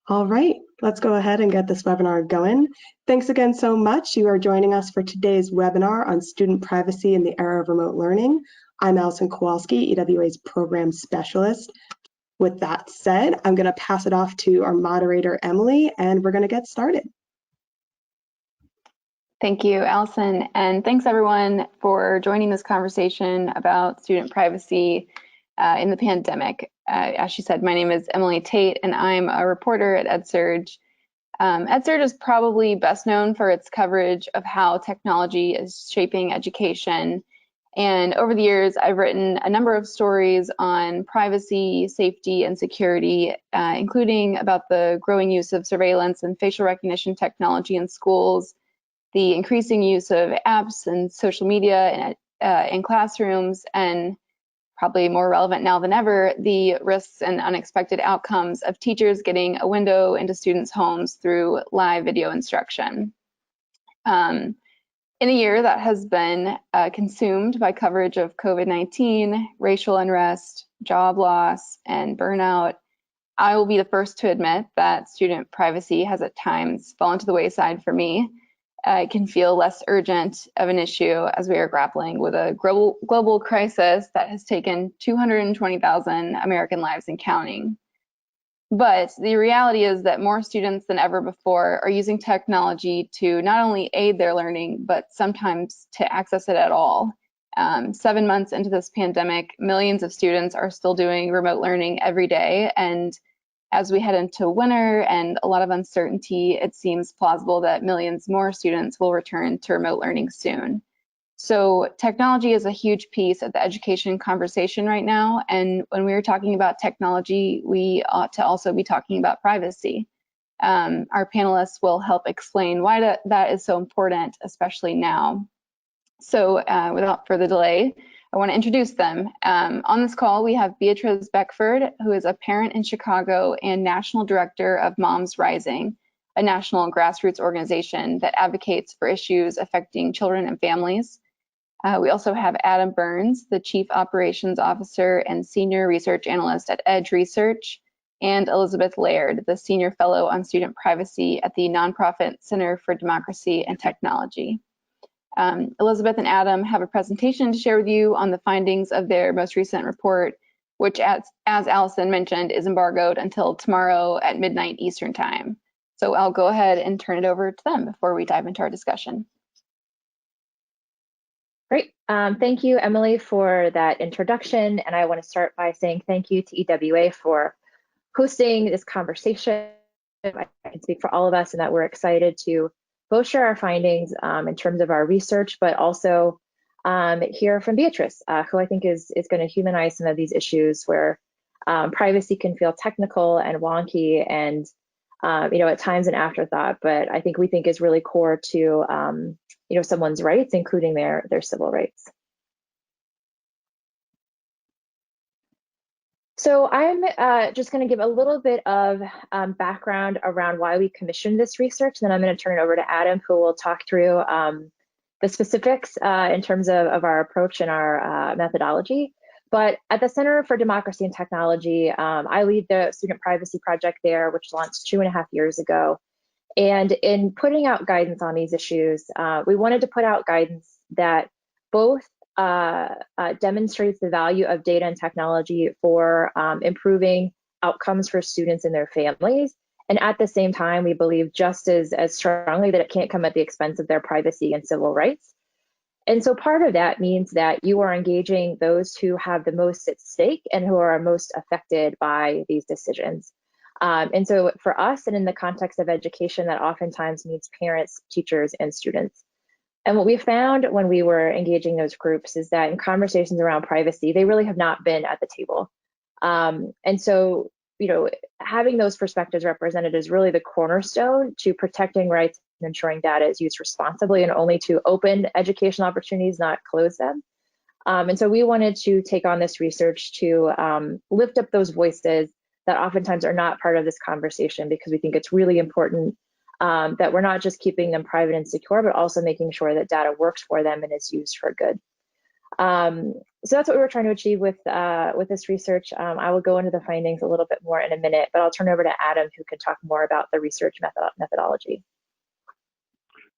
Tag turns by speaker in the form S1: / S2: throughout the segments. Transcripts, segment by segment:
S1: All right, let's go ahead and get this webinar going. Thanks again so much. You are joining us for today's webinar on student privacy in the era of remote learning. I'm Allison Kowalski, EWA's program specialist. With that said, I'm going to pass it off to our moderator, Emily, and we're going to get started.
S2: Thank you, Allison, and thanks everyone for joining this conversation about student privacy in the pandemic. As she said, my name is Emily Tate, and I'm a reporter at EdSurge. EdSurge is probably best known for its coverage of how technology is shaping education. And over the years, I've written a number of stories on privacy, safety, and security, including about the growing use of surveillance and facial recognition technology in schools, the increasing use of apps and social media in classrooms, and probably more relevant now than ever, the risks and unexpected outcomes of teachers getting a window into students' homes through live video instruction. In a year that has been consumed by coverage of COVID-19, racial unrest, job loss, and burnout, I will be the first to admit that student privacy has at times fallen to the wayside for me. It can feel less urgent of an issue as we are grappling with a global crisis that has taken 220,000 American lives and counting. But the reality is that more students than ever before are using technology to not only aid their learning, but sometimes to access it at all. 7 months into this pandemic, millions of students are still doing remote learning every day, and as we head into winter and a lot of uncertainty, it seems plausible that millions more students will return to remote learning soon. So technology is a huge piece of the education conversation right now. And when we are talking about technology, we ought to also be talking about privacy. Our panelists will help explain why that is so important, especially now. So without further delay, I want to introduce them. On this call, we have Beatrice Beckford, who is a parent in Chicago and National Director of Moms Rising, a national grassroots organization that advocates for issues affecting children and families. We also have Adam Burns, the Chief Operations Officer and Senior Research Analyst at Edge Research, and Elizabeth Laird, the Senior Fellow on Student Privacy at the nonprofit Center for Democracy and Technology. Elizabeth and Adam have a presentation to share with you on the findings of their most recent report, which, as Allison mentioned, is embargoed until tomorrow at midnight Eastern Time. So I'll go ahead and turn it over to them before we dive into our discussion.
S3: Great. Thank you, Emily, for that introduction. And I want to start by saying thank you to EWA for hosting this conversation. I can speak for all of us in that we're excited to both share our findings in terms of our research, but also hear from Beatrice, who I think is going to humanize some of these issues where privacy can feel technical and wonky and at times an afterthought, but I think is really core to someone's rights, including their civil rights. So I'm just going to give a little bit of background around why we commissioned this research. Then I'm going to turn it over to Adam, who will talk through the specifics in terms of our approach and our methodology. But at the Center for Democracy and Technology, I lead the Student Privacy Project there, which launched 2.5 years ago. And in putting out guidance on these issues, we wanted to put out guidance that both demonstrates the value of data and technology for improving outcomes for students and their families. And at the same time, we believe just as strongly that it can't come at the expense of their privacy and civil rights. And so part of that means that you are engaging those who have the most at stake and who are most affected by these decisions. And so for us, and in the context of education, that oftentimes means parents, teachers, and students. And what we found when we were engaging those groups is that in conversations around privacy, they really have not been at the table. And so, having those perspectives represented is really the cornerstone to protecting rights and ensuring data is used responsibly and only to open educational opportunities, not close them. And so we wanted to take on this research to lift up those voices that oftentimes are not part of this conversation, because we think it's really important that we're not just keeping them private and secure, but also making sure that data works for them and is used for good. So that's what we were trying to achieve with this research. I will go into the findings a little bit more in a minute, but I'll turn over to Adam, who can talk more about the research methodology.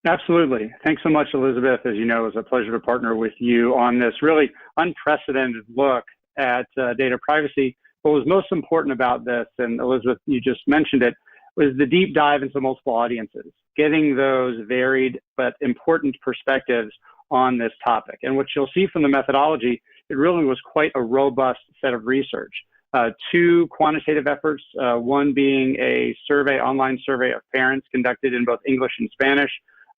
S4: Absolutely. Thanks so much, Elizabeth. As you know, it's a pleasure to partner with you on this really unprecedented look at data privacy. What was most important about this, and Elizabeth, you just mentioned it, was the deep dive into multiple audiences, getting those varied but important perspectives on this topic. And what you'll see from the methodology, it really was quite a robust set of research. Two quantitative efforts, one being a survey, online survey of parents conducted in both English and Spanish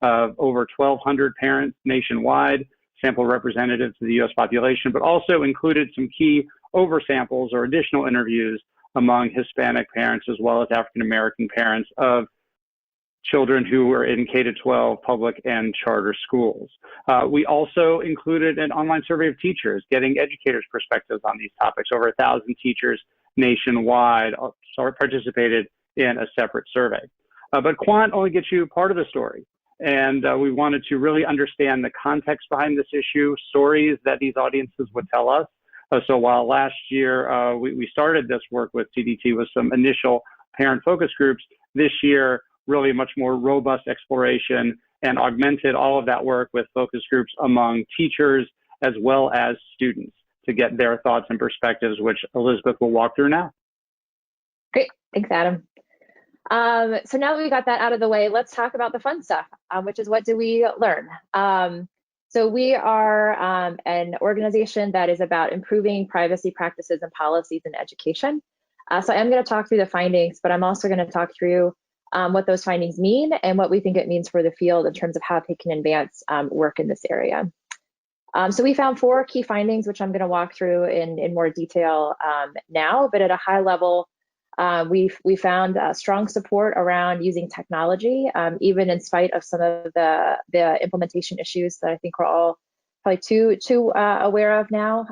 S4: of over 1,200 parents nationwide, sample representative to the US population, but also included some key oversamples or additional interviews among Hispanic parents as well as African-American parents of children who were in K-12 public and charter schools. We also included an online survey of teachers, getting educators' perspectives on these topics. Over 1,000 teachers nationwide participated in a separate survey. But quant only gets you part of the story. And we wanted to really understand the context behind this issue, stories that these audiences would tell us. So while last year we started this work with CDT with some initial parent focus groups, this year really much more robust exploration and augmented all of that work with focus groups among teachers as well as students to get their thoughts and perspectives, which Elizabeth will walk through now.
S3: Great, thanks, Adam. So now that we got that out of the way, let's talk about the fun stuff, which is what do we learn? So we are an organization that is about improving privacy practices and policies in education. So I'm going to talk through the findings, but I'm also going to talk through what those findings mean and what we think it means for the field in terms of how they can advance work in this area. So we found 4 key findings, which I'm going to walk through in more detail now, but at a high level, we found strong support around using technology, even in spite of some of the implementation issues that I think we're all probably too aware of now.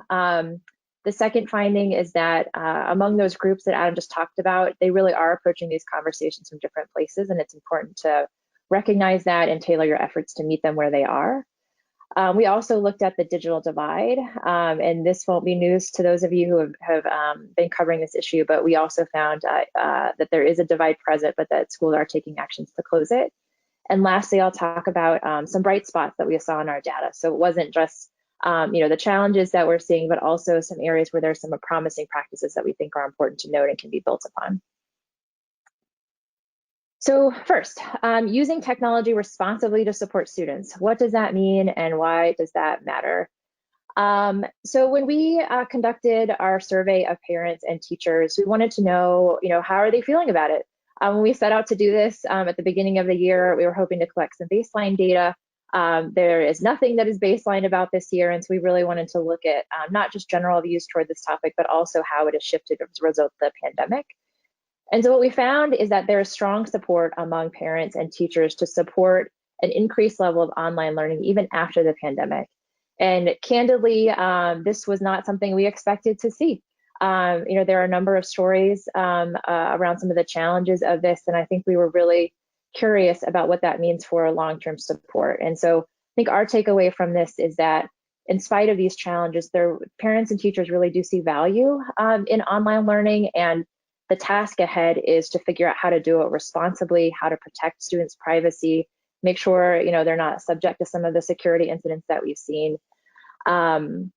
S3: The second finding is that among those groups that Adam just talked about, they really are approaching these conversations from different places, and it's important to recognize that and tailor your efforts to meet them where they are. We also looked at the digital divide, and this won't be news to those of you who have been covering this issue, but we also found that there is a divide present, but that schools are taking actions to close it. And lastly, I'll talk about some bright spots that we saw in our data. So it wasn't just the challenges that we're seeing, but also some areas where there's some promising practices that we think are important to note and can be built upon. So first, using technology responsibly to support students. What does that mean and why does that matter? So when we conducted our survey of parents and teachers, we wanted to know, how are they feeling about it? When we set out to do this at the beginning of the year, we were hoping to collect some baseline data. There is nothing that is baseline about this year, and so we really wanted to look at not just general views toward this topic, but also how it has shifted as a result of the pandemic. And so what we found is that there is strong support among parents and teachers to support an increased level of online learning even after the pandemic. And candidly, this was not something we expected to see. There are a number of stories around some of the challenges of this, and I think we were really curious about what that means for long-term support. And so I think our takeaway from this is that in spite of these challenges, their parents and teachers really do see value in online learning, and the task ahead is to figure out how to do it responsibly, how to protect students' privacy, make sure they're not subject to some of the security incidents that we've seen. And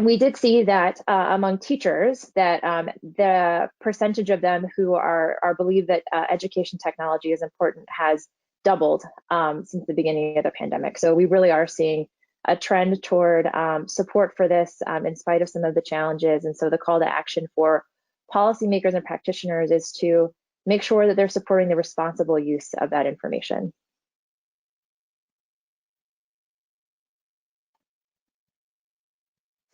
S3: we did see that among teachers, that the percentage of them who are believe that education technology is important has doubled since the beginning of the pandemic. So we really are seeing a trend toward support for this in spite of some of the challenges. And so the call to action for policymakers and practitioners is to make sure that they're supporting the responsible use of that information.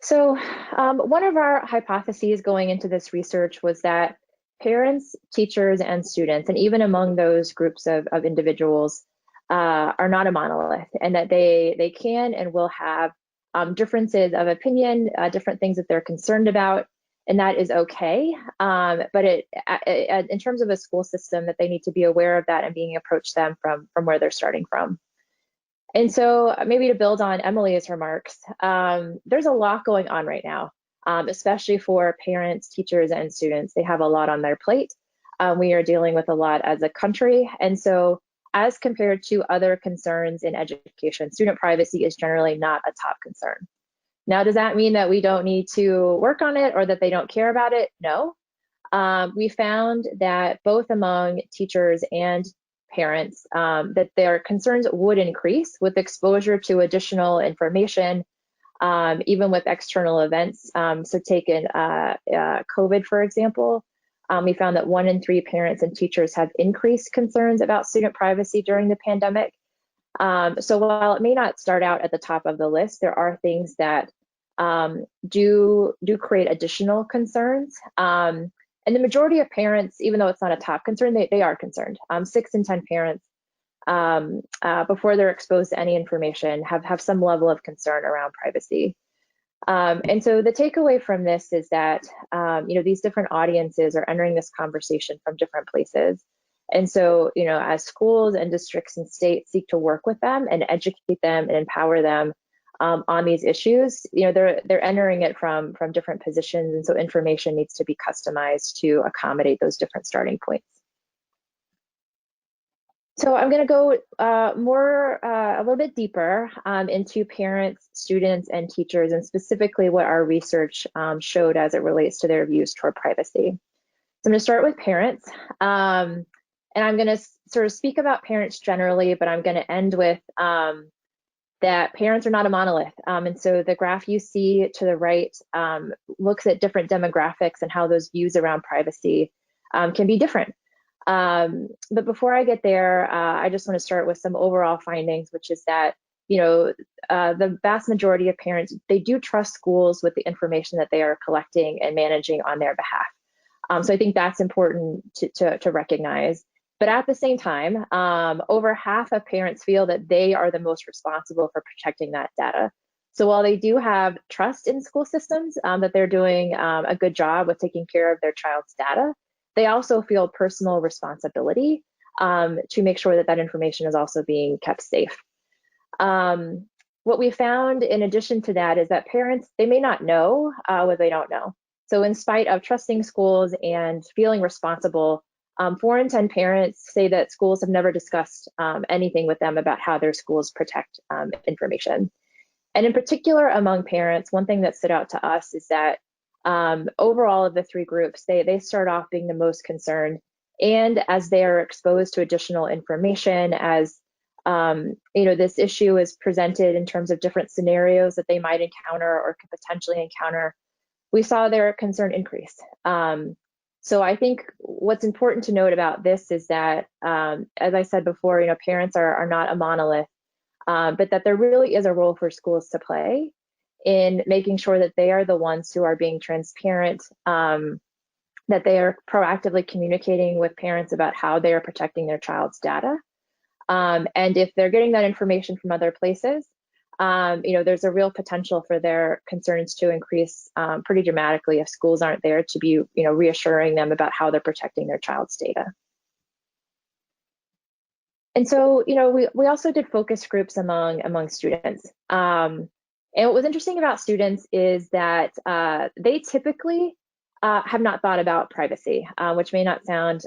S3: So one of our hypotheses going into this research was that parents, teachers, and students, and even among those groups of individuals, are not a monolith, and that they can and will have differences of opinion, different things that they're concerned about, and that is okay. But in terms of a school system, that they need to be aware of that and being approached them from where they're starting from. And so maybe to build on Emily's remarks, there's a lot going on right now, especially for parents, teachers, and students. They have a lot on their plate. We are dealing with a lot as a country. And so as compared to other concerns in education, student privacy is generally not a top concern. Now, does that mean that we don't need to work on it or that they don't care about it? No. We found that both among teachers and parents, that their concerns would increase with exposure to additional information, even with external events. So taken COVID, for example, we found that 1 in 3 parents and teachers have increased concerns about student privacy during the pandemic. So while it may not start out at the top of the list, there are things that do create additional concerns. And the majority of parents, even though it's not a top concern, they are concerned. 6 in 10 parents, before they're exposed to any information, have some level of concern around privacy. And so the takeaway from this is that these different audiences are entering this conversation from different places. And so, as schools and districts and states seek to work with them and educate them and empower them on these issues, they're entering it from different positions, and so information needs to be customized to accommodate those different starting points. So I'm going to go a little bit deeper into parents, students, and teachers, and specifically what our research showed as it relates to their views toward privacy. So I'm going to start with parents, and I'm going to sort of speak about parents generally, but I'm going to end with that parents are not a monolith. And so the graph you see to the right looks at different demographics and how those views around privacy can be different. But before I get there, I just want to start with some overall findings, which is that, the vast majority of parents, they do trust schools with the information that they are collecting and managing on their behalf. So I think that's important to recognize. But at the same time, over half of parents feel that they are the most responsible for protecting that data. So while they do have trust in school systems, that they're doing a good job with taking care of their child's data, they also feel personal responsibility to make sure that that information is also being kept safe. What we found in addition to that is that parents, they may not know what they don't know. So in spite of trusting schools and feeling responsible, 4 in 10 parents say that schools have never discussed anything with them about how their schools protect information. And in particular among parents, one thing that stood out to us is that overall of the 3 groups, they start off being the most concerned. And as they are exposed to additional information, as this issue is presented in terms of different scenarios that they might encounter or could potentially encounter, we saw their concern increase. So I think what's important to note about this is that, as I said before, parents are not a monolith, but that there really is a role for schools to play in making sure that they are the ones who are being transparent, that they are proactively communicating with parents about how they are protecting their child's data. And if they're getting that information from other places, there's a real potential for their concerns to increase pretty dramatically if schools aren't there to be, reassuring them about how they're protecting their child's data. And so, we also did focus groups among students. And what was interesting about students is that they typically have not thought about privacy, which may not sound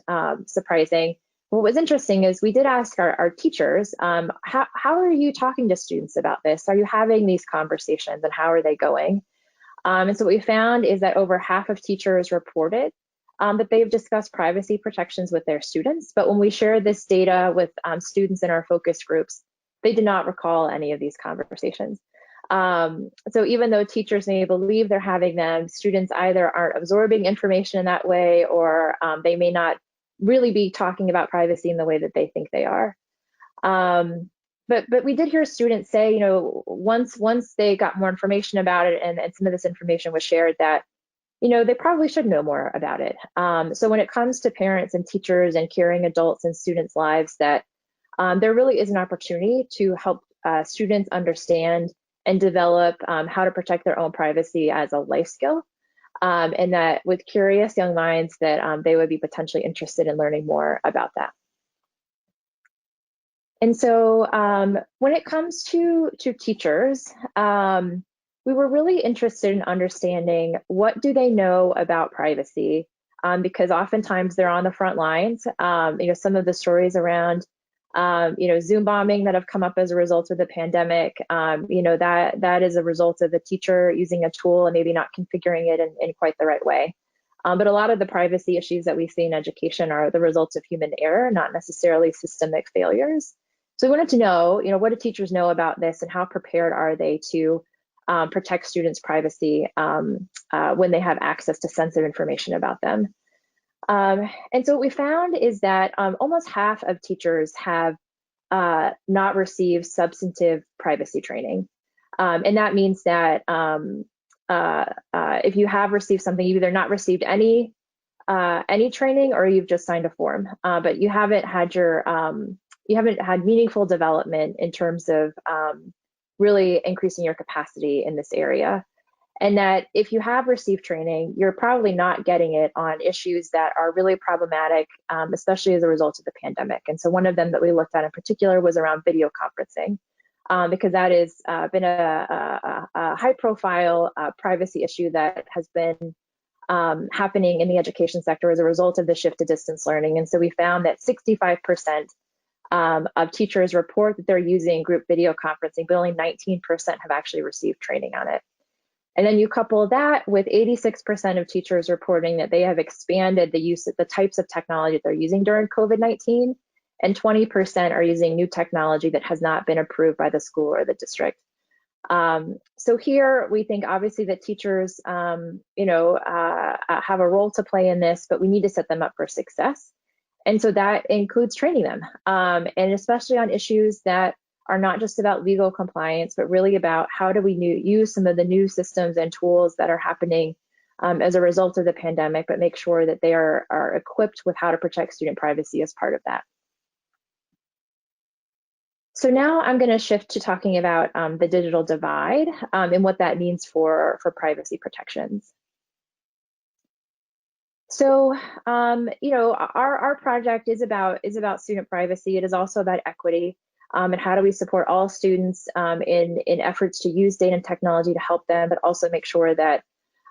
S3: surprising. What was interesting is we did ask our teachers, how are you talking to students about this? Are you having these conversations, and how are they going? And so what we found is that over half of teachers reported that they've discussed privacy protections with their students. But when we shared this data with students in our focus groups, they did not recall any of these conversations. So even though teachers may believe they're having them, students either aren't absorbing information in that way, or they may not really be talking about privacy in the way that they think they are. But we did hear students say, once they got more information about it and some of this information was shared, that, they probably should know more about it. So when it comes to parents and teachers and caring adults in students' lives, that there really is an opportunity to help students understand and develop how to protect their own privacy as a life skill. And that with curious young minds, that they would be potentially interested in learning more about that. And so when it comes to teachers, we were really interested in understanding what do they know about privacy, because oftentimes they're on the front lines. Some of the stories around Zoom bombing that have come up as a result of the pandemic, that is a result of the teacher using a tool and maybe not configuring it in quite the right way. But a lot of the privacy issues that we see in education are the results of human error, not necessarily systemic failures. So we wanted to know, what do teachers know about this and how prepared are they to protect students' privacy when they have access to sensitive information about them. And so what we found is that almost half of teachers have not received substantive privacy training. And that means that if you have received something, you've either not received any training or you've just signed a form, but you haven't had meaningful development in terms of really increasing your capacity in this area. And that if you have received training, you're probably not getting it on issues that are really problematic, especially as a result of the pandemic. And so one of them that we looked at in particular was around video conferencing, because that has been a high-profile privacy issue that has been happening in the education sector as a result of the shift to distance learning. And so we found that 65% of teachers report that they're using group video conferencing, but only 19% have actually received training on it. And then you couple that with 86% of teachers reporting that they have expanded the use of the types of technology that they're using during COVID-19, and 20% are using new technology that has not been approved by the school or the district. So here we think obviously that teachers, have a role to play in this, but we need to set them up for success. And so that includes training them, and especially on issues that are not just about legal compliance, but really about how do we use some of the new systems and tools that are happening as a result of the pandemic, but make sure that they are equipped with how to protect student privacy as part of that. So now I'm going to shift to talking about the digital divide and what that means for privacy protections. So, our project is about student privacy. It is also about equity. And how do we support all students in efforts to use data and technology to help them, but also make sure that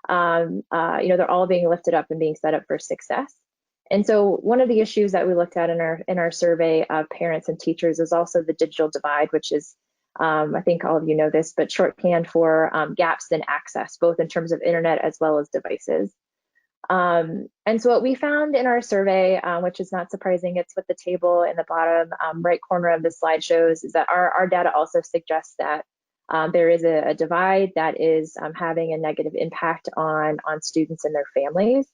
S3: they're all being lifted up and being set up for success. And so one of the issues that we looked at in our survey of parents and teachers is also the digital divide, which is I think all of you know this, but shorthand for gaps in access, both in terms of internet as well as devices. And so what we found in our survey, which is not surprising, it's what the table in the bottom right corner of the slide shows, is that our data also suggests that there is a divide that is having a negative impact on students and their families.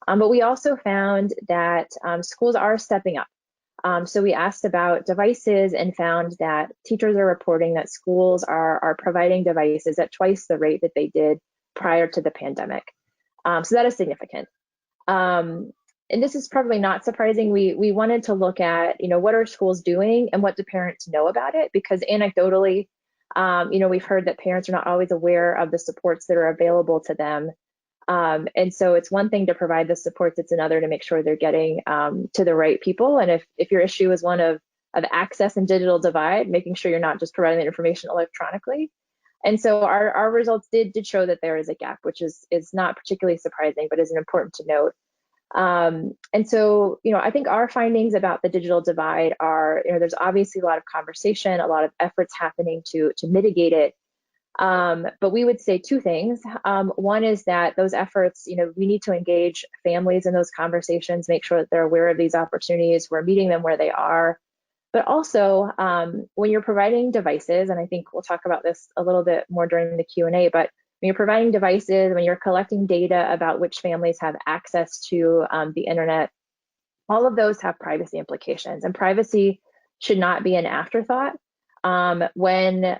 S3: But we also found that schools are stepping up. So we asked about devices and found that teachers are reporting that schools are providing devices at twice the rate that they did prior to the pandemic. So that is significant. And this is probably not surprising. We wanted to look at, what are schools doing and what do parents know about it? Because anecdotally, we've heard that parents are not always aware of the supports that are available to them. And so it's one thing to provide the supports, it's another to make sure they're getting to the right people. And if your issue is one of access and digital divide, making sure you're not just providing the information electronically. And so our results did show that there is a gap, which is not particularly surprising, but is important to note. And so, I think our findings about the digital divide are, there's obviously a lot of conversation, a lot of efforts happening to mitigate it. But we would say two things. One is that those efforts, we need to engage families in those conversations, make sure that they're aware of these opportunities, we're meeting them where they are. But also, when you're providing devices, and I think we'll talk about this a little bit more during the Q&A, but when you're providing devices, when you're collecting data about which families have access to the internet, all of those have privacy implications. And privacy should not be an afterthought when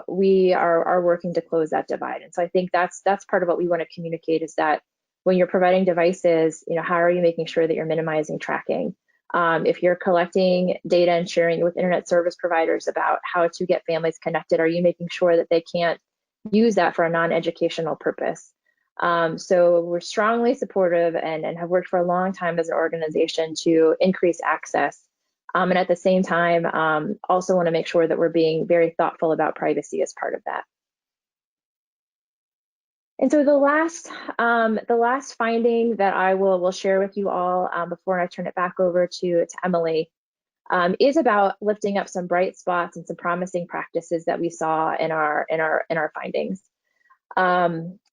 S3: we are working to close that divide. And so I think that's part of what we want to communicate, is that when you're providing devices, how are you making sure that you're minimizing tracking? If you're collecting data and sharing it with internet service providers about how to get families connected, are you making sure that they can't use that for a non-educational purpose? So we're strongly supportive and have worked for a long time as an organization to increase access And at the same time, also want to make sure that we're being very thoughtful about privacy as part of that. And so the last finding that I will share with you all before I turn it back over to Emily is about lifting up some bright spots and some promising practices that we saw in our findings.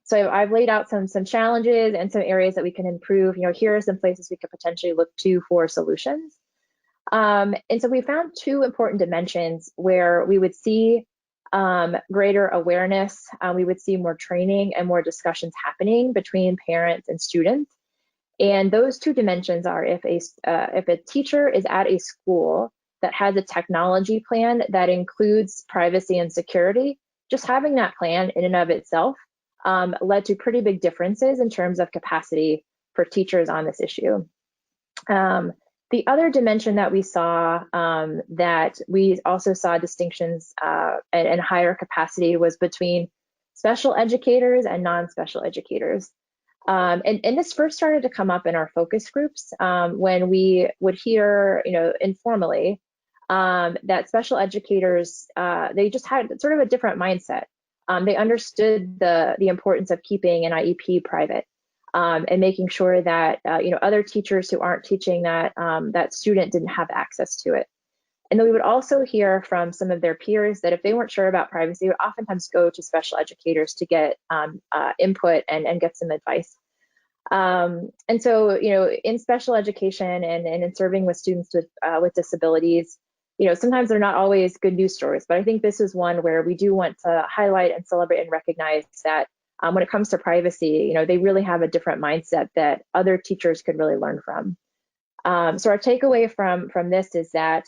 S3: So I've laid out some challenges and some areas that we can improve. Here are some places we could potentially look to for solutions. And so we found two important dimensions where we would see greater awareness. We would see more training and more discussions happening between parents and students. And those two dimensions are if a teacher is at a school that has a technology plan that includes privacy and security, just having that plan in and of itself led to pretty big differences in terms of capacity for teachers on this issue. The other dimension that we saw that we also saw distinctions and higher capacity was between special educators and non-special educators. And this first started to come up in our focus groups when we would hear, informally, that special educators, they just had sort of a different mindset. They understood the importance of keeping an IEP private and making sure that, other teachers who aren't teaching that student didn't have access to it. And then we would also hear from some of their peers that if they weren't sure about privacy, they would oftentimes go to special educators to get input and get some advice. And so, in special education and in serving with students with disabilities, sometimes they're not always good news stories, but I think this is one where we do want to highlight and celebrate and recognize that when it comes to privacy, they really have a different mindset that other teachers could really learn from. So our takeaway from this is that,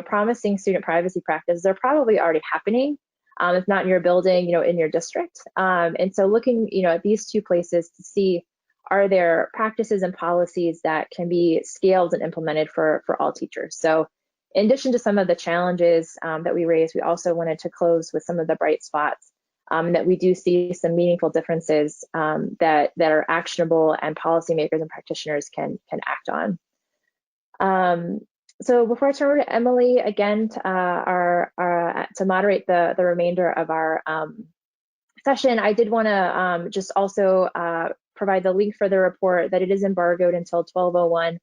S3: promising student privacy practices are probably already happening, if not in your building, in your district. And so looking, at these two places to see, are there practices and policies that can be scaled and implemented for all teachers? So in addition to some of the challenges that we raised, we also wanted to close with some of the bright spots that we do see some meaningful differences that are actionable and policymakers and practitioners can act on. So before I turn over to Emily again to moderate the remainder of our session, I did want to just also provide the link for the report that it is embargoed until 12:01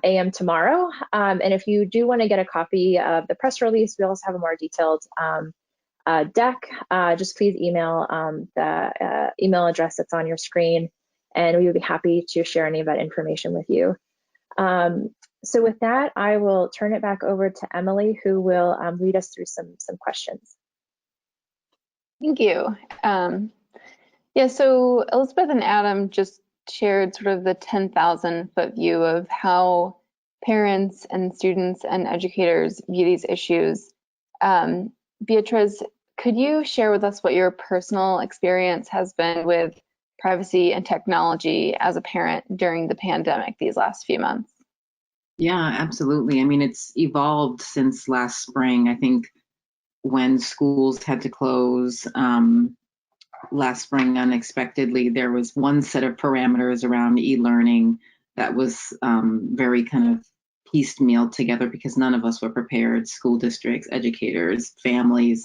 S3: a.m. tomorrow. And if you do want to get a copy of the press release, we also have a more detailed deck. Just please email the email address that's on your screen, and we would be happy to share any of that information with you. So with that, I will turn it back over to Emily, who will lead us through some questions.
S2: Thank you. Yeah, so Elizabeth and Adam just shared sort of the 10,000-foot view of how parents and students and educators view these issues. Beatriz, could you share with us what your personal experience has been with privacy and technology as a parent during the pandemic these last few months?
S5: Yeah, absolutely. I mean, it's evolved since last spring. I think when schools had to close last spring unexpectedly, there was one set of parameters around e-learning that was very kind of piecemeal together because none of us were prepared, school districts, educators, families.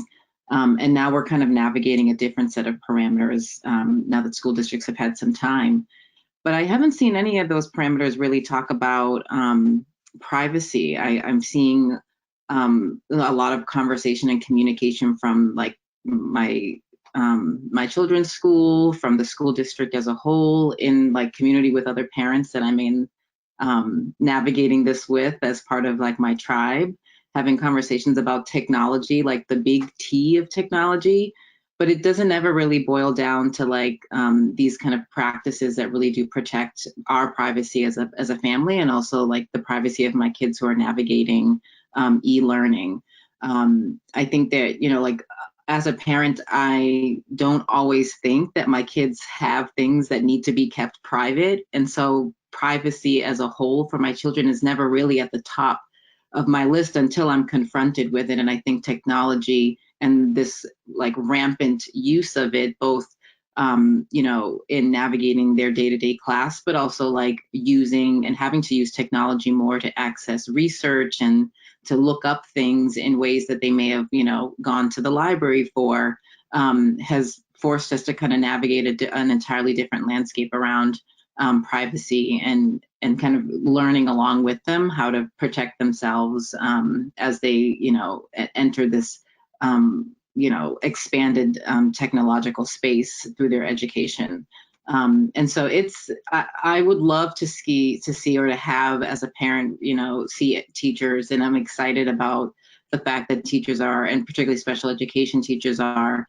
S5: And now we're kind of navigating a different set of parameters now that school districts have had some time. But I haven't seen any of those parameters really talk about privacy. I'm seeing a lot of conversation and communication from like my children's school, from the school district as a whole, in like community with other parents that I'm in navigating this with as part of like my tribe, having conversations about technology, like the big T of technology. But it doesn't ever really boil down to like these kind of practices that really do protect our privacy as a family, and also like the privacy of my kids who are navigating e-learning. I think that, like as a parent, I don't always think that my kids have things that need to be kept private. And so privacy as a whole for my children is never really at the top of my list until I'm confronted with it. And I think technology and this like rampant use of it, both you know, in navigating their day-to-day class, but also like using and having to use technology more to access research and to look up things in ways that they may have, you know, gone to the library for, has forced us to kind of navigate an entirely different landscape around privacy and kind of learning along with them how to protect themselves as they, you know, enter this, you know, expanded technological space through their education. And so I would love to see or to have as a parent, you know, see teachers, and I'm excited about the fact that teachers are, and particularly special education teachers are,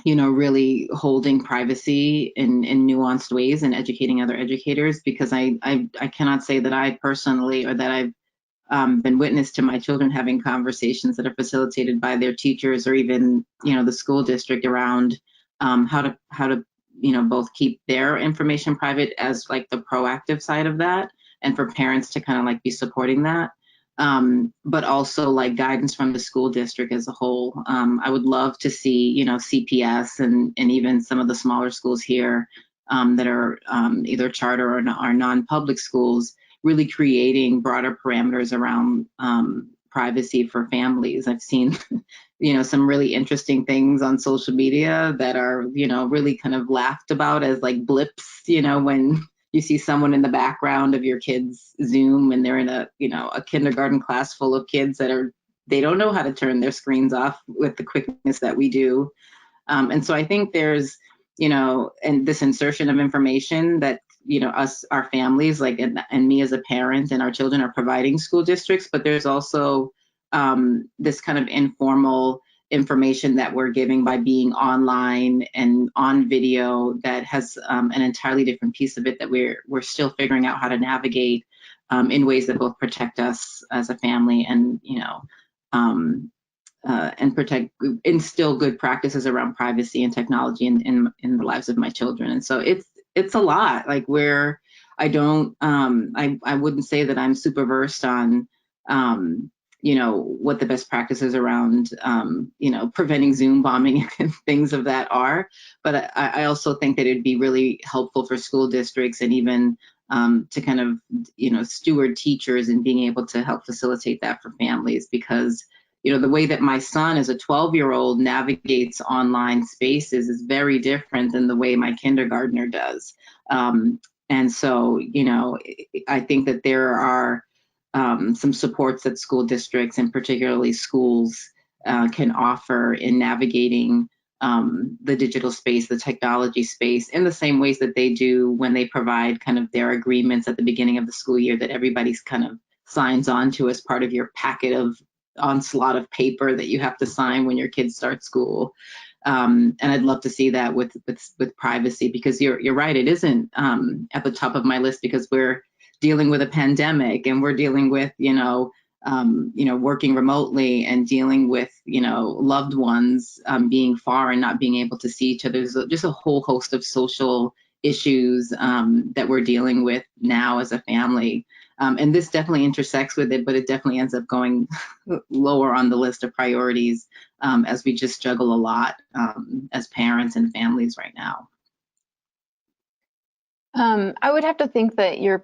S5: you know, really holding privacy in nuanced ways and educating other educators, because I cannot say that I personally, or that I've been witness to my children having conversations that are facilitated by their teachers or even, you know, the school district around how to, you know, both keep their information private as like the proactive side of that, and for parents to kind of like be supporting that. But also like guidance from the school district as a whole. I would love to see, you know, CPS and even some of the smaller schools here that are either charter or non-public schools, really creating broader parameters around privacy for families. I've seen, you know, some really interesting things on social media that are, you know, really kind of laughed about as like blips, you know, when you see someone in the background of your kids' Zoom and they're in a, you know, a kindergarten class full of kids that they don't know how to turn their screens off with the quickness that we do. And so I think there's, you know, and this insertion of information that, you know, us, our families, like, and me as a parent and our children are providing school districts, but there's also this kind of informal information that we're giving by being online and on video that has an entirely different piece of it that we're still figuring out how to navigate in ways that both protect us as a family and, you know, and instill good practices around privacy and technology in the lives of my children. And so it's a lot. Like I wouldn't say that I'm super versed on you know, what the best practices around, you know, preventing Zoom bombing and things of that are. But I also think that it'd be really helpful for school districts and even to kind of, you know, steward teachers and being able to help facilitate that for families, because, you know, the way that my son as a 12-year-old navigates online spaces is very different than the way my kindergartner does. And so, you know, I think that there are some supports that school districts and particularly schools can offer in navigating the digital space, the technology space, in the same ways that they do when they provide kind of their agreements at the beginning of the school year that everybody's kind of signs on to as part of your packet of onslaught of paper that you have to sign when your kids start school. And I'd love to see that with privacy, because you're right, it isn't at the top of my list, because we're dealing with a pandemic and we're dealing with, you know, working remotely and dealing with, you know, loved ones being far and not being able to see each other. There's just a whole host of social issues that we're dealing with now as a family. And this definitely intersects with it, but it definitely ends up going lower on the list of priorities as we just juggle a lot as parents and families right now.
S2: I would have to think that you're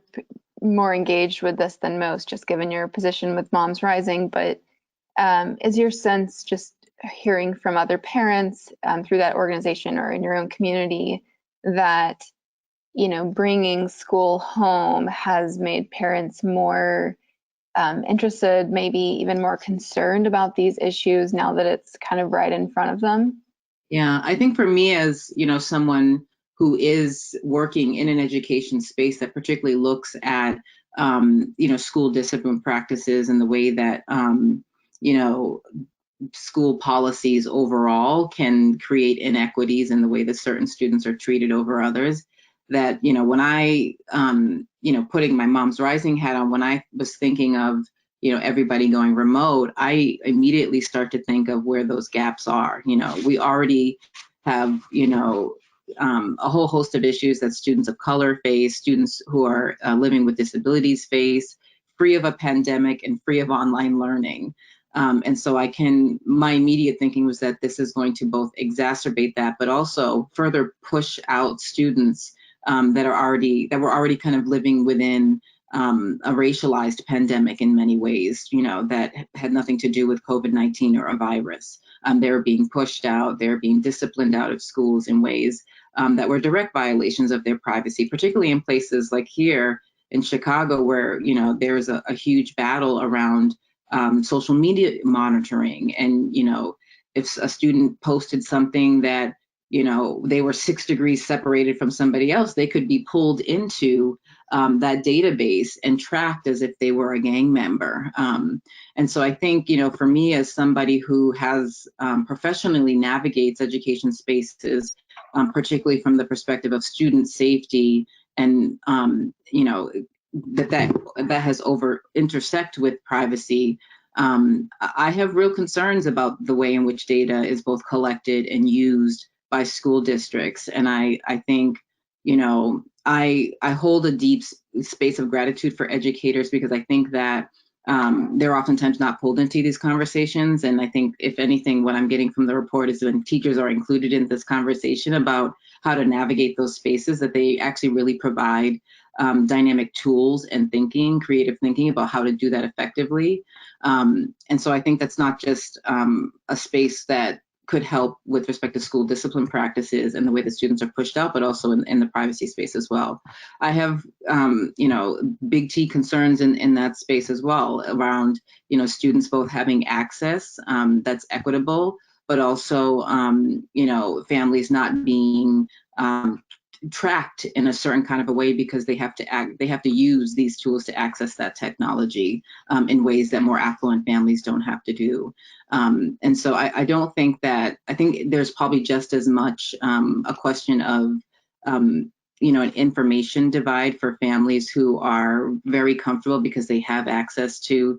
S2: more engaged with this than most, just given your position with Moms Rising. But is your sense, just hearing from other parents through that organization or in your own community, that, you know, bringing school home has made parents more interested, maybe even more concerned about these issues now that it's kind of right in front of them?
S5: Yeah, I think for me, as, you know, someone who is working in an education space that particularly looks at, you know, school discipline practices and the way that, you know, school policies overall can create inequities in the way that certain students are treated over others, that, you know, when I, you know, putting my Moms Rising hat on, when I was thinking of, you know, everybody going remote, I immediately start to think of where those gaps are. You know, we already have, you know, a whole host of issues that students of color face, students who are living with disabilities face, free of a pandemic and free of online learning. And so my immediate thinking was that this is going to both exacerbate that, but also further push out students that were already kind of living within a racialized pandemic in many ways, that had nothing to do with COVID-19 or a virus. They were being pushed out, they were being disciplined out of schools in ways that were direct violations of their privacy, particularly in places like here in Chicago, where there's a huge battle around social media monitoring. And if a student posted something that they were 6 degrees separated from somebody else, they could be pulled into that database and tracked as if they were a gang member. And so I think, for me, as somebody who has professionally navigates education spaces, particularly from the perspective of student safety, and that has intersect with privacy, I have real concerns about the way in which data is both collected and used by school districts. And I think, I hold a deep space of gratitude for educators, because I think that they're oftentimes not pulled into these conversations. And I think, if anything, what I'm getting from the report is when teachers are included in this conversation about how to navigate those spaces, that they actually really provide dynamic tools and creative thinking about how to do that effectively. And so I think that's not just a space that could help with respect to school discipline practices and the way the students are pushed out, but also in the privacy space as well. I have, big T concerns in that space as well, around, students both having access that's equitable, but also, families not being tracked in a certain kind of a way, because they have to use these tools to access that technology in ways that more affluent families don't have to do. And so I think there's probably just as much a question of an information divide for families who are very comfortable because they have access to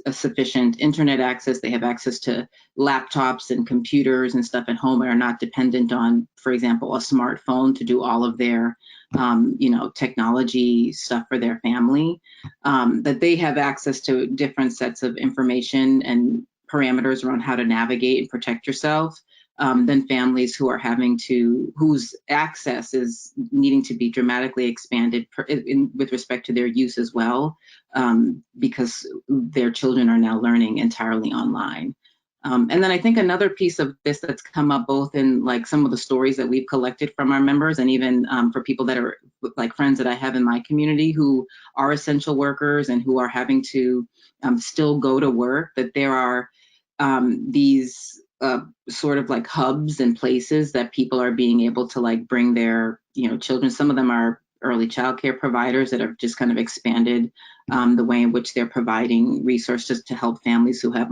S5: a sufficient internet access. They have access to laptops and computers and stuff at home, and are not dependent on, for example, a smartphone to do all of their technology stuff for their family. That they have access to different sets of information and parameters around how to navigate and protect yourself than families whose access is needing to be dramatically expanded with respect to their use as well, because their children are now learning entirely online. And then I think another piece of this that's come up both in some of the stories that we've collected from our members, and even for people that are friends that I have in my community who are essential workers and who are having to still go to work, that there are these sort of hubs and places that people are being able to bring their children. Some of them are early childcare providers that have just kind of expanded the way in which they're providing resources to help families who have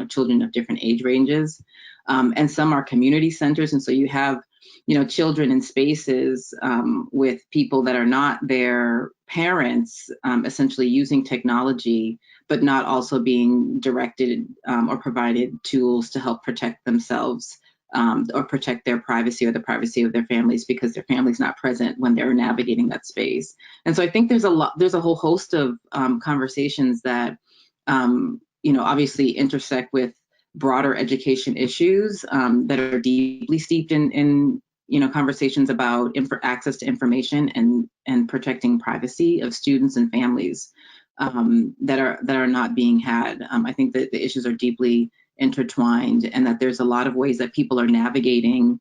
S5: children of different age ranges. And some are community centers. And so you have children in spaces with people that are not their parents, essentially using technology, but not also being directed or provided tools to help protect themselves or protect their privacy or the privacy of their families, because their family's not present when they're navigating that space. And so I think there's a whole host of conversations that obviously intersect with broader education issues that are deeply steeped in conversations about access to information and protecting privacy of students and families that are not being had. I think that the issues are deeply intertwined, and that there's a lot of ways that people are navigating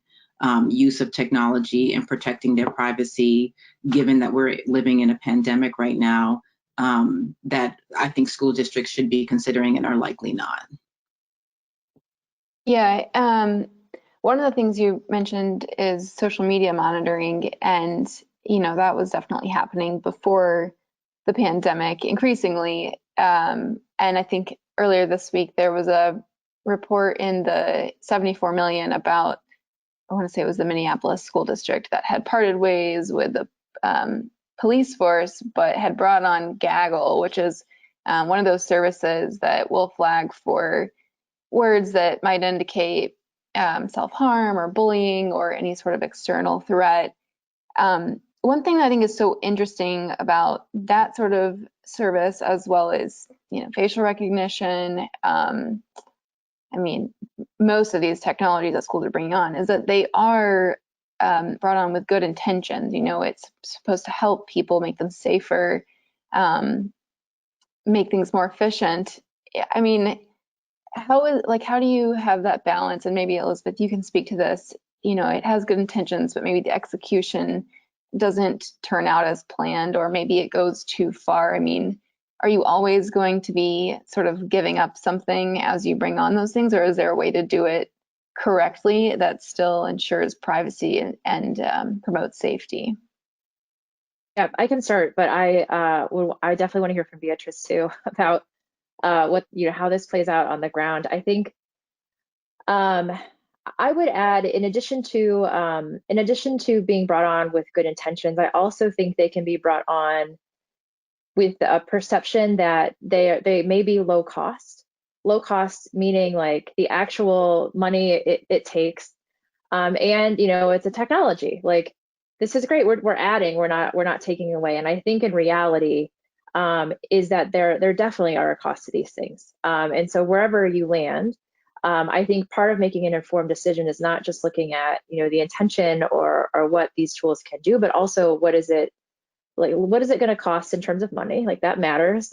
S5: use of technology and protecting their privacy, given that we're living in a pandemic right now, that I think school districts should be considering and are likely not.
S2: Yeah, one of the things you mentioned is social media monitoring, and that was definitely happening before the pandemic increasingly. And I think earlier this week there was a report in the 74 million about, I want to say it was the Minneapolis school district, that had parted ways with the police force, but had brought on Gaggle, which is one of those services that will flag for words that might indicate self-harm or bullying or any sort of external threat. One thing that I think is so interesting about that sort of service, as well as, facial recognition. I mean, most of these technologies that schools are bringing on is that they are brought on with good intentions. It's supposed to help people, make them safer, make things more efficient. I mean, how do you have that balance? And maybe Elizabeth, you can speak to this. It has good intentions, but maybe the execution doesn't turn out as planned, or maybe it goes too far. I mean, are you always going to be sort of giving up something as you bring on those things, or is there a way to do it correctly that still ensures privacy and promotes safety?
S3: Yeah, I can start, but I definitely want to hear from Beatrice too about what how this plays out on the ground. I think I would add, in addition to being brought on with good intentions, I also think they can be brought on with a perception that they may be low cost. Low cost meaning like the actual money it takes, and it's a technology. Like, this is great. We're adding. We're not taking away. And I think in reality, is that there definitely are a cost to these things. And so wherever you land, I think part of making an informed decision is not just looking at the intention or what these tools can do, but also what is it going to cost in terms of money? Like, that matters.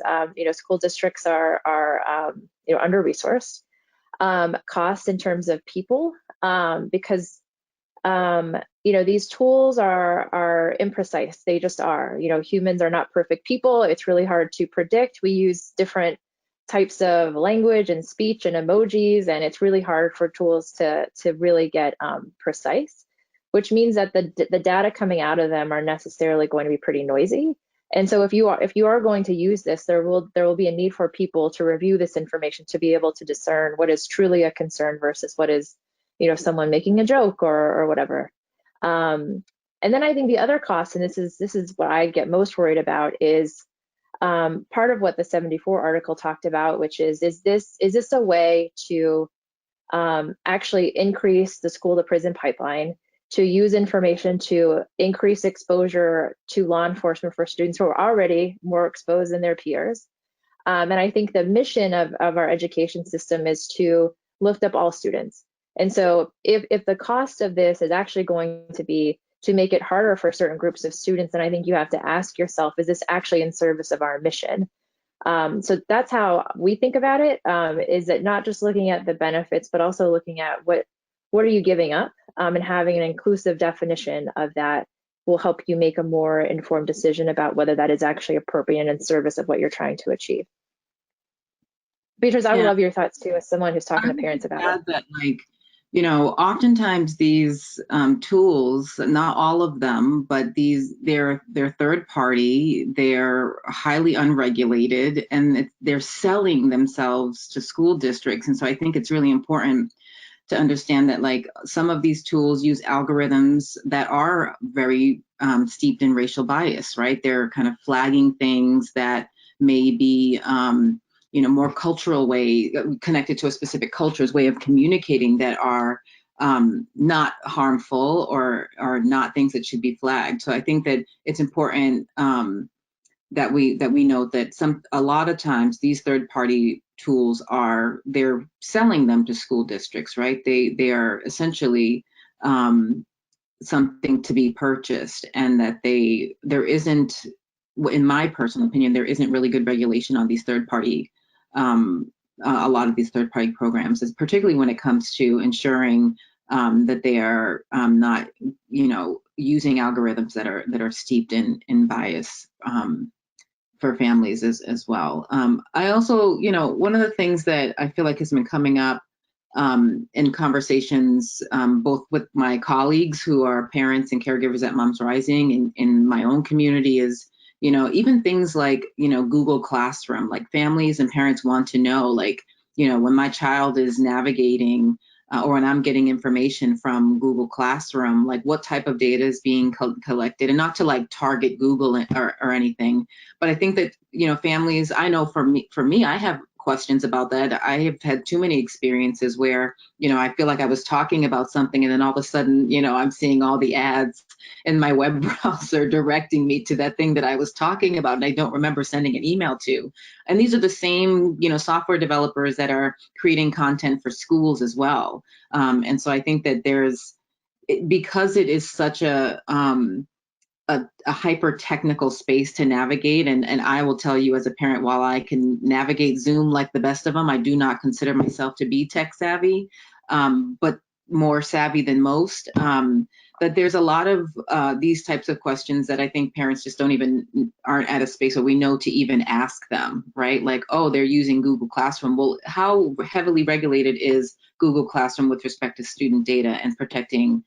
S3: School districts are under resourced. Cost in terms of people, because these tools are imprecise. They just are. Humans are not perfect people. It's really hard to predict. We use different types of language and speech and emojis, and it's really hard for tools to really get precise, which means that the data coming out of them are necessarily going to be pretty noisy. And so if you are going to use this, there will be a need for people to review this information to be able to discern what is truly a concern versus what is someone making a joke or whatever. And then I think the other cost, and this is what I get most worried about, is part of what the 74 article talked about, which is this a way to actually increase the school to prison pipeline, to use information to increase exposure to law enforcement for students who are already more exposed than their peers. And I think the mission of our education system is to lift up all students. And so if the cost of this is actually going to be to make it harder for certain groups of students, then I think you have to ask yourself, is this actually in service of our mission? So that's how we think about it, is that not just looking at the benefits, but also looking at what are you giving up, and having an inclusive definition of that will help you make a more informed decision about whether that is actually appropriate and in service of what you're trying to achieve. Beatrice, I would love your thoughts too, as someone who's talking to parents about it.
S5: That, oftentimes these tools, not all of them, but they're third party, they're highly unregulated, and they're selling themselves to school districts. And so I think it's really important to understand that some of these tools use algorithms that are very steeped in racial bias, right? They're kind of flagging things that may be more cultural way, connected to a specific culture's way of communicating, that are not harmful or not things that should be flagged. So I think that it's important that we note that a lot of times these third-party tools they're selling them to school districts, right? They are essentially something to be purchased, and that there isn't, in my personal opinion, there isn't really good regulation on these third-party, a lot of these third-party programs, particularly when it comes to ensuring that they are not, using algorithms that are steeped in bias for families as well. I also, one of the things that I feel like has been coming up in conversations, both with my colleagues who are parents and caregivers at Moms Rising, in my own community, is even things like, Google Classroom. Like, families and parents want to know, when my child is navigating or when I'm getting information from Google Classroom, what type of data is being collected, and not to target Google or anything. But I think that, families, I know for me, I have questions about that. I have had too many experiences where, I feel like I was talking about something and then all of a sudden, I'm seeing all the ads in my web browser directing me to that thing that I was talking about and I don't remember sending an email to. And these are the same, software developers that are creating content for schools as well. And so I think that because it is such a hyper technical space to navigate. And I will tell you as a parent, while I can navigate Zoom like the best of them, I do not consider myself to be tech savvy, but more savvy than most. That there's a lot of these types of questions that I think parents just aren't at a space where we know to even ask them, right? Like, oh, they're using Google Classroom. Well, how heavily regulated is Google Classroom with respect to student data and protecting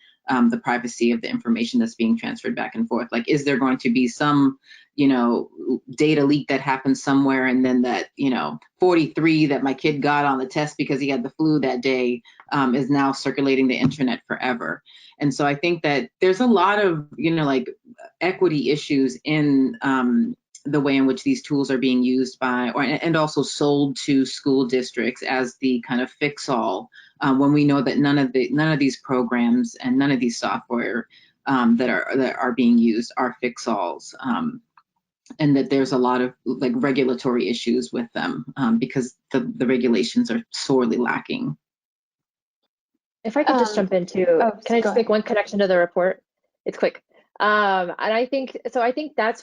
S5: the privacy of the information that's being transferred back and forth? Like, is there going to be some, data leak that happens somewhere and then that, 43 that my kid got on the test because he had the flu that day is now circulating the internet forever? And so I think that there's a lot of, like equity issues in the way in which these tools are being used and also sold to school districts as the kind of fix-all, when we know that none of these programs and none of these software that are being used are fix-alls, and that there's a lot of like regulatory issues with them because the regulations are sorely lacking.
S3: If I could just jump in too, can I just make one connection to the report? It's quick. And I think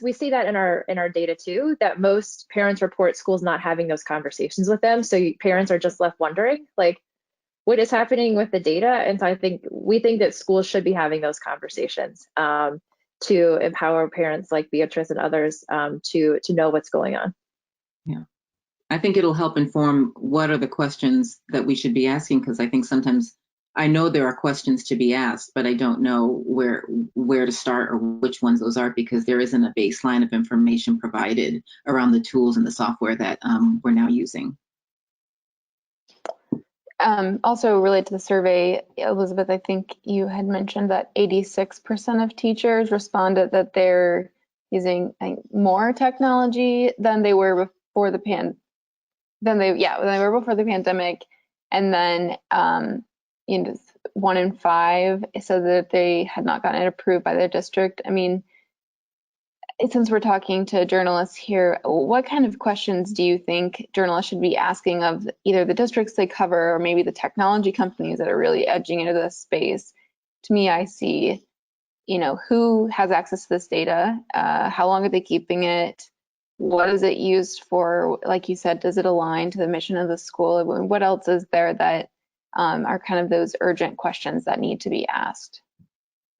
S3: we see that in our data too, that most parents report schools not having those conversations with them. So parents are just left wondering, like, what is happening with the data? And so we think that schools should be having those conversations to empower parents like Beatrice and others to know what's going on.
S5: Yeah, I think it'll help inform what are the questions that we should be asking, because I think sometimes I know there are questions to be asked, but I don't know where to start or which ones those are, because there isn't a baseline of information provided around the tools and the software that we're now using.
S2: Also related to the survey, Elizabeth, I think you had mentioned that 86% of teachers responded that they're using more technology than they were before the pandemic. And then 1 in 5 said that they had not gotten it approved by their district. I mean, since we're talking to journalists here, what kind of questions do you think journalists should be asking of either the districts they cover or maybe the technology companies that are really edging into this space? To me, I see, who has access to this data? How long are they keeping it? What is it used for? Like you said, does it align to the mission of the school? What else is there that are kind of those urgent questions that need to be asked?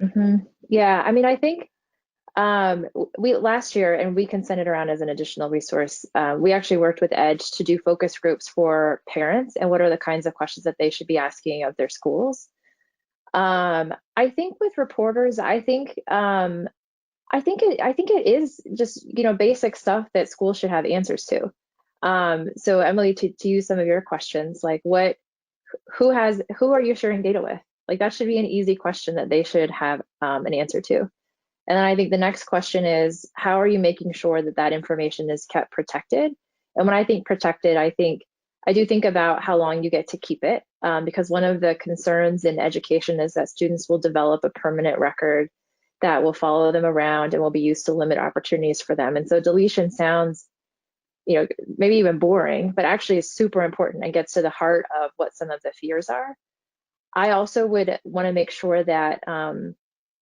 S3: Mm-hmm. Yeah, I mean, I think we last year, and we can send it around as an additional resource, we actually worked with EDGE to do focus groups for parents and what are the kinds of questions that they should be asking of their schools. I think with reporters, I think it is just basic stuff that schools should have answers to. So Emily, to use some of your questions, like who are you sharing data with? Like that should be an easy question that they should have an answer to. And then I think the next question is, how are you making sure that that information is kept protected? And when I think protected, I do think about how long you get to keep it, because one of the concerns in education is that students will develop a permanent record that will follow them around and will be used to limit opportunities for them. And so deletion sounds, maybe even boring, but actually is super important and gets to the heart of what some of the fears are. I also would want to make sure that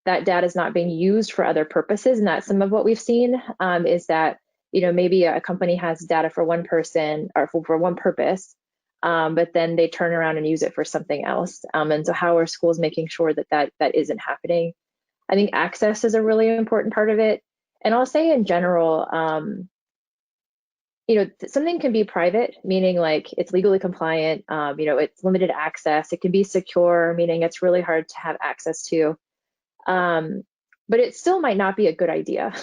S3: that data is not being used for other purposes. And that's some of what we've seen is that, maybe a company has data for one person or for one purpose, but then they turn around and use it for something else. And so how are schools making sure that isn't happening? I think access is a really important part of it. And I'll say in general, something can be private, meaning like it's legally compliant, it's limited access. It can be secure, meaning it's really hard to have access to. But it still might not be a good idea.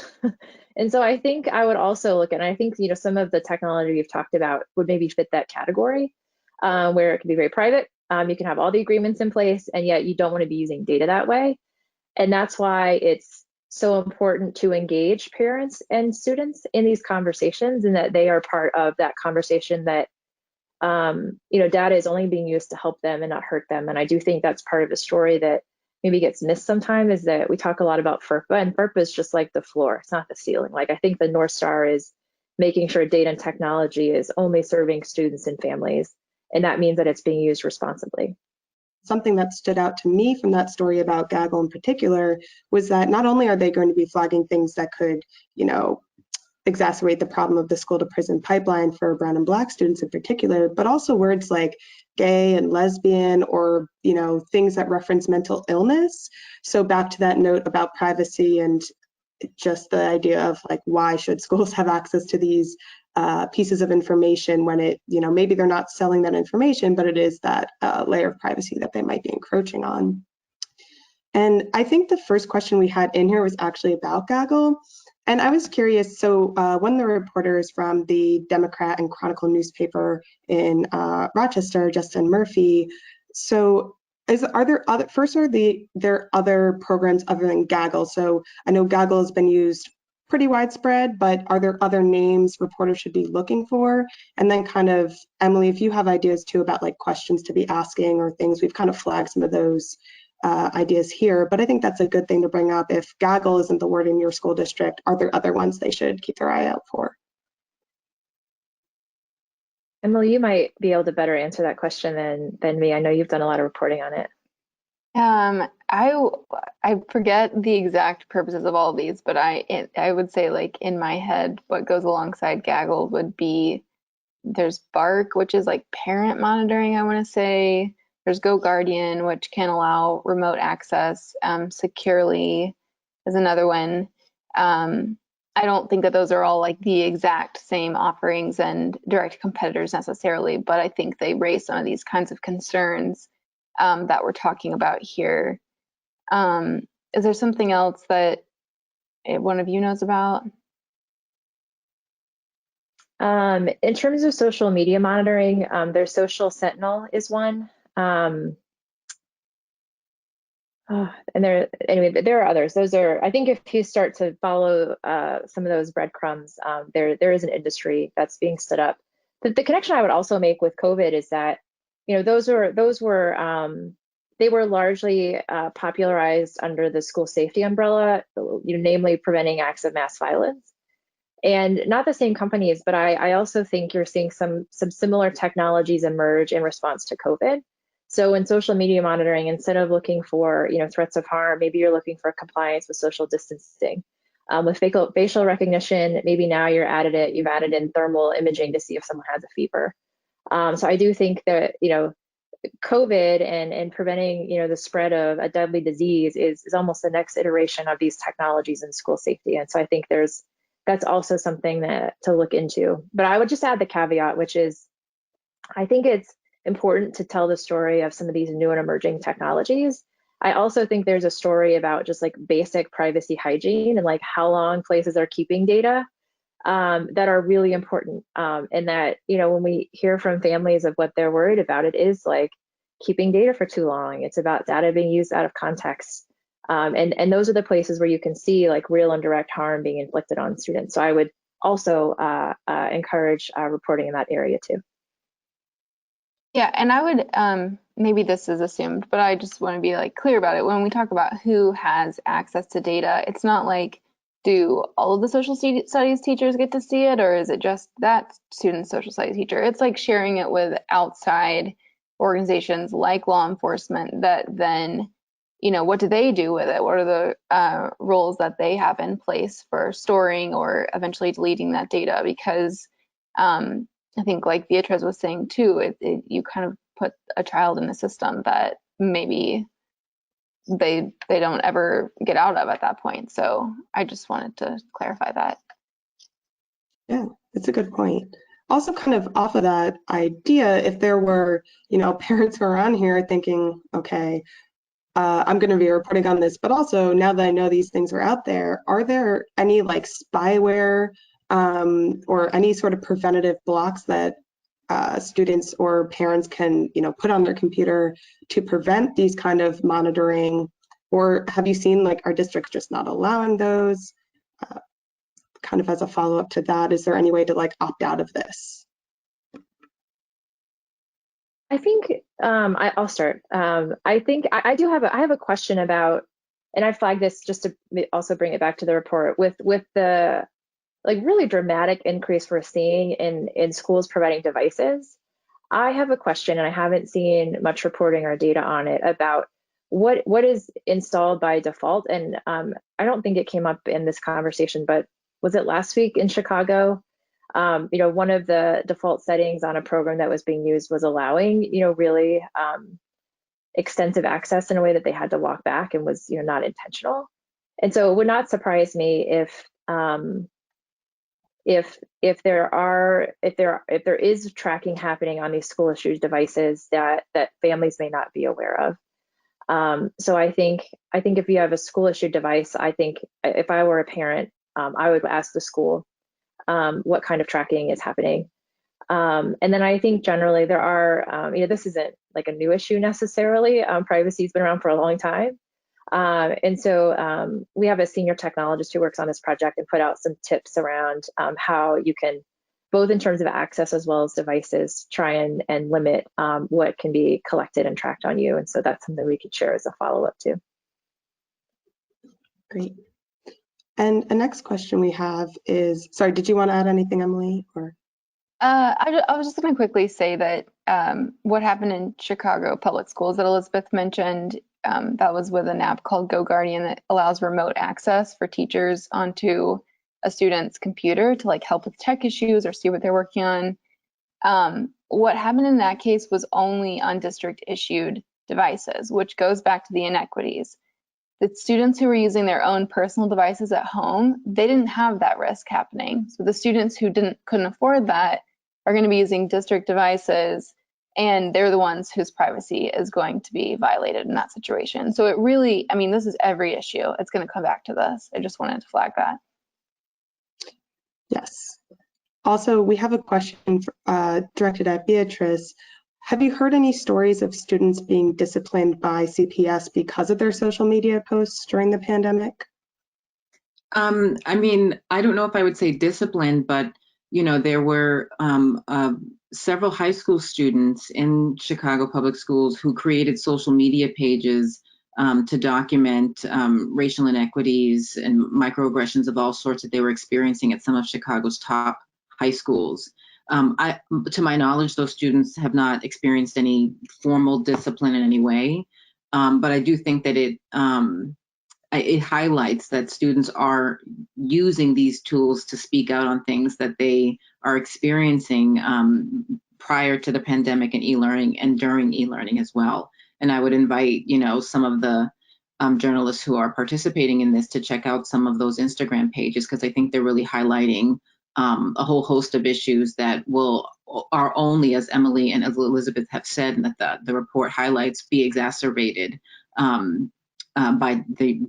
S3: And so I think I would also look at, and I think, some of the technology you've talked about would maybe fit that category, where it can be very private. You can have all the agreements in place, and yet you don't want to be using data that way. And that's why it's so important to engage parents and students in these conversations, and that they are part of that conversation that data is only being used to help them and not hurt them. And I do think that's part of the story that maybe gets missed sometimes, is that we talk a lot about FERPA, and FERPA is just like the floor, it's not the ceiling. Like, I think the North Star is making sure data and technology is only serving students and families, and that means that it's being used responsibly.
S1: Something that stood out to me from that story about Gaggle in particular was that not only are they going to be flagging things that could, exacerbate the problem of the school to prison pipeline for brown and black students in particular, but also words like gay and lesbian, or things that reference mental illness. So back to that note about privacy and just the idea of like, why should schools have access to these pieces of information when it, maybe they're not selling that information, but it is that layer of privacy that they might be encroaching on. And I think the first question we had in here was actually about Gaggle. And I was curious, so one of the reporters from the Democrat and Chronicle newspaper in Rochester, Justin Murphy, so are there other programs other than Gaggle? So I know Gaggle has been used pretty widespread, but are there other names reporters should be looking for? And then kind of, Emily, if you have ideas too about like questions to be asking or things, we've kind of flagged some of those ideas here, but I think that's a good thing to bring up. If Gaggle isn't the word in your school district, are there other ones they should keep their eye out for?
S3: Emily, you might be able to better answer that question than me. I know you've done a lot of reporting on it.
S2: I forget the exact purposes of all of these, but I would say, like, in my head, what goes alongside Gaggle would be, there's Bark, which is like parent monitoring, I want to say. There's Go Guardian, which can allow remote access securely, is another one. I don't think that those are all like the exact same offerings and direct competitors necessarily, but I think they raise some of these kinds of concerns that we're talking about here. Is there something else that one of you knows about?
S3: In terms of social media monitoring, there's Social Sentinel is one. And there are others. Those are, I think, if you start to follow some of those breadcrumbs, there is an industry that's being stood up. The connection I would also make with COVID is that, those were they were largely popularized under the school safety umbrella, namely preventing acts of mass violence. And not the same companies, but I also think you're seeing some similar technologies emerge in response to COVID. So in social media monitoring, instead of looking for threats of harm, maybe you're looking for compliance with social distancing. With facial recognition, maybe now you've added in thermal imaging to see if someone has a fever. So I do think that COVID and preventing the spread of a deadly disease is almost the next iteration of these technologies in school safety. And so I think that's also something to look into. But I would just add the caveat, which is, I think it's important to tell the story of some of these new and emerging technologies. I also think there's a story about just like basic privacy hygiene and like how long places are keeping data that are really important. And that, when we hear from families of what they're worried about, it is like keeping data for too long. It's about data being used out of context. And those are the places where you can see like real and direct harm being inflicted on students. So I would also encourage reporting in that area too.
S2: Yeah, and I would, maybe this is assumed, but I just want to be like clear about it. When we talk about who has access to data, it's not like, do all of the social studies teachers get to see it, or is it just that student's social studies teacher? It's like sharing it with outside organizations like law enforcement that then, what do they do with it? What are the roles that they have in place for storing or eventually deleting that data? Because I think, like Beatriz was saying too, you kind of put a child in a system that maybe they don't ever get out of at that point. So I just wanted to clarify that.
S1: Yeah, that's a good point. Also, kind of off of that idea, if there were, parents who are on here thinking, okay, I'm going to be reporting on this, but also now that I know these things are out there, are there any like spyware or any sort of preventative blocks that students or parents can, put on their computer to prevent these kind of monitoring? Or have you seen like our districts just not allowing those? Kind of as a follow-up to that, is there any way to like opt out of this?
S3: I think I'll start. I think I have a question about, and I flagged this just to also bring it back to the report with the really dramatic increase we're seeing in schools providing devices. I have a question, and I haven't seen much reporting or data on it about what is installed by default. And I don't think it came up in this conversation, but was it last week in Chicago? One of the default settings on a program that was being used was allowing, really extensive access in a way that they had to walk back and was, not intentional. And so it would not surprise me if there is tracking happening on these school issued devices that families may not be aware of. So I think if you have a school issued device, I think if I were a parent, I would ask the school what kind of tracking is happening. And then I think generally there are, this isn't like a new issue necessarily. Privacy has been around for a long time. And so we have a senior technologist who works on this project and put out some tips around how you can, both in terms of access as well as devices, try and limit what can be collected and tracked on you. And so that's something we could share as a follow-up to.
S1: Great. And a next question we have is, sorry, did you want to add anything, Emily? Or
S2: I was just going to quickly say that what happened in Chicago public schools that Elizabeth mentioned, that was with an app called GoGuardian that allows remote access for teachers onto a student's computer to help with tech issues or see what they're working on. What happened in that case was only on district issued devices, which goes back to the inequities. The students who were using their own personal devices at home, they didn't have that risk happening. So the students who couldn't afford that are going to be using district devices, and they're the ones whose privacy is going to be violated in that situation. So it really, this is every issue. It's going to come back to this. I just wanted to flag that.
S1: yes. Also, we have a question directed at Beatrice. Have you heard any stories of students being disciplined by CPS because of their social media posts during the pandemic?
S5: I don't know if I would say disciplined, but there were several high school students in Chicago public schools who created social media pages to document racial inequities and microaggressions of all sorts that they were experiencing at some of Chicago's top high schools. To my knowledge, those students have not experienced any formal discipline in any way, but I do think that it highlights that students are using these tools to speak out on things that they are experiencing prior to the pandemic and e-learning and during e-learning as well. And I would invite, some of the journalists who are participating in this to check out some of those Instagram pages, because I think they're really highlighting a whole host of issues that are only, as Emily and as Elizabeth have said, and that the report highlights, be exacerbated by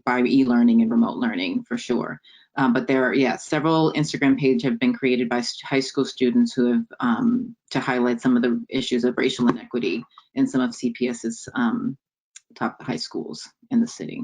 S5: e-learning and remote learning for sure. But there are, several Instagram pages have been created by high school students who have to highlight some of the issues of racial inequity in some of CPS's top high schools in the city.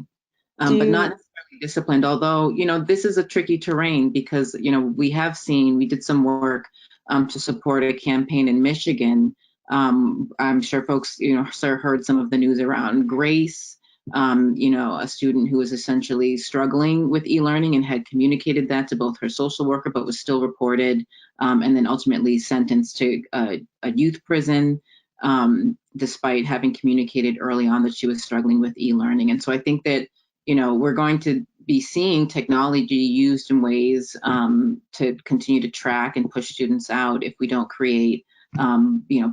S5: But not necessarily disciplined, although, this is a tricky terrain because, we did some work to support a campaign in Michigan. I'm sure folks, heard some of the news around Grace, a student who was essentially struggling with e-learning and had communicated that to both her social worker, but was still reported and then ultimately sentenced to a youth prison, despite having communicated early on that she was struggling with e-learning. And so I think that, we're going to be seeing technology used in ways to continue to track and push students out if we don't create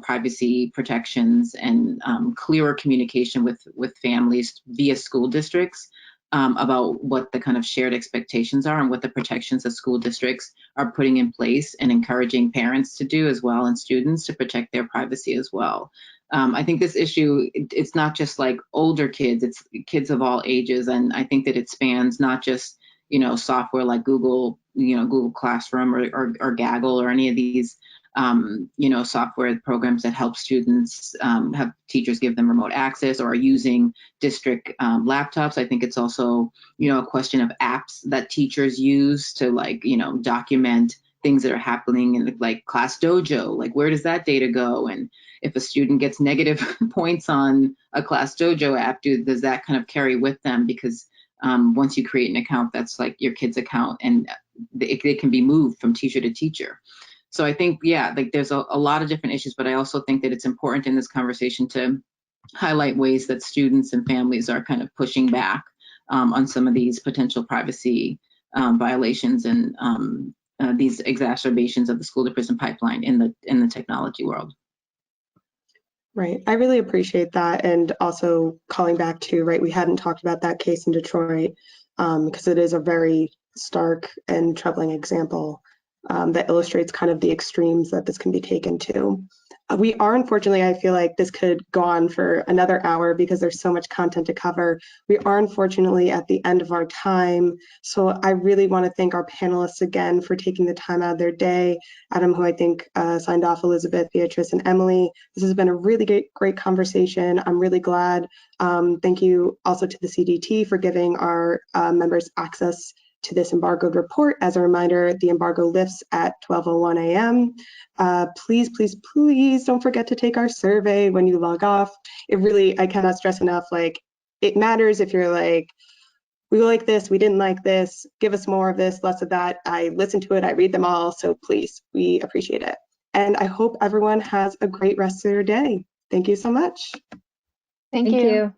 S5: privacy protections and clearer communication with families via school districts about what the kind of shared expectations are and what the protections that school districts are putting in place and encouraging parents to do as well, and students to protect their privacy as well. I think this issue, it's not just like older kids, it's kids of all ages. And I think that it spans not just, software like Google, Google Classroom or Gaggle or any of these, software programs that help students have teachers give them remote access or are using district laptops. I think it's also, a question of apps that teachers use to document things that are happening in like Class Dojo, like where does that data go? And if a student gets negative points on a Class Dojo app, does that kind of carry with them? Because once you create an account, that's like your kid's account, and it can be moved from teacher to teacher. So I think, yeah, like there's a lot of different issues, but I also think that it's important in this conversation to highlight ways that students and families are kind of pushing back on some of these potential privacy violations and these exacerbations of the school to prison pipeline in the technology world.
S1: Right. I really appreciate that. And also calling back to, right, we hadn't talked about that case in Detroit because it is a very stark and troubling example that illustrates kind of the extremes that this can be taken to. We are, unfortunately, I feel like this could go on for another hour because there's so much content to cover. We are, unfortunately, at the end of our time. So I really want to thank our panelists again for taking the time out of their day. Adam, who I think signed off, Elizabeth, Beatrice, and Emily. This has been a really great conversation. I'm really glad. Thank you also to the CDT for giving our members access to this embargoed report. As a reminder, the embargo lifts at 12:01 a.m. Please, please, please don't forget to take our survey when you log off. It really, I cannot stress enough, like, it matters if you're like, we like this, we didn't like this, give us more of this, less of that. I listen to it, I read them all, so please, we appreciate it. And I hope everyone has a great rest of their day. Thank you so much.
S2: Thank you.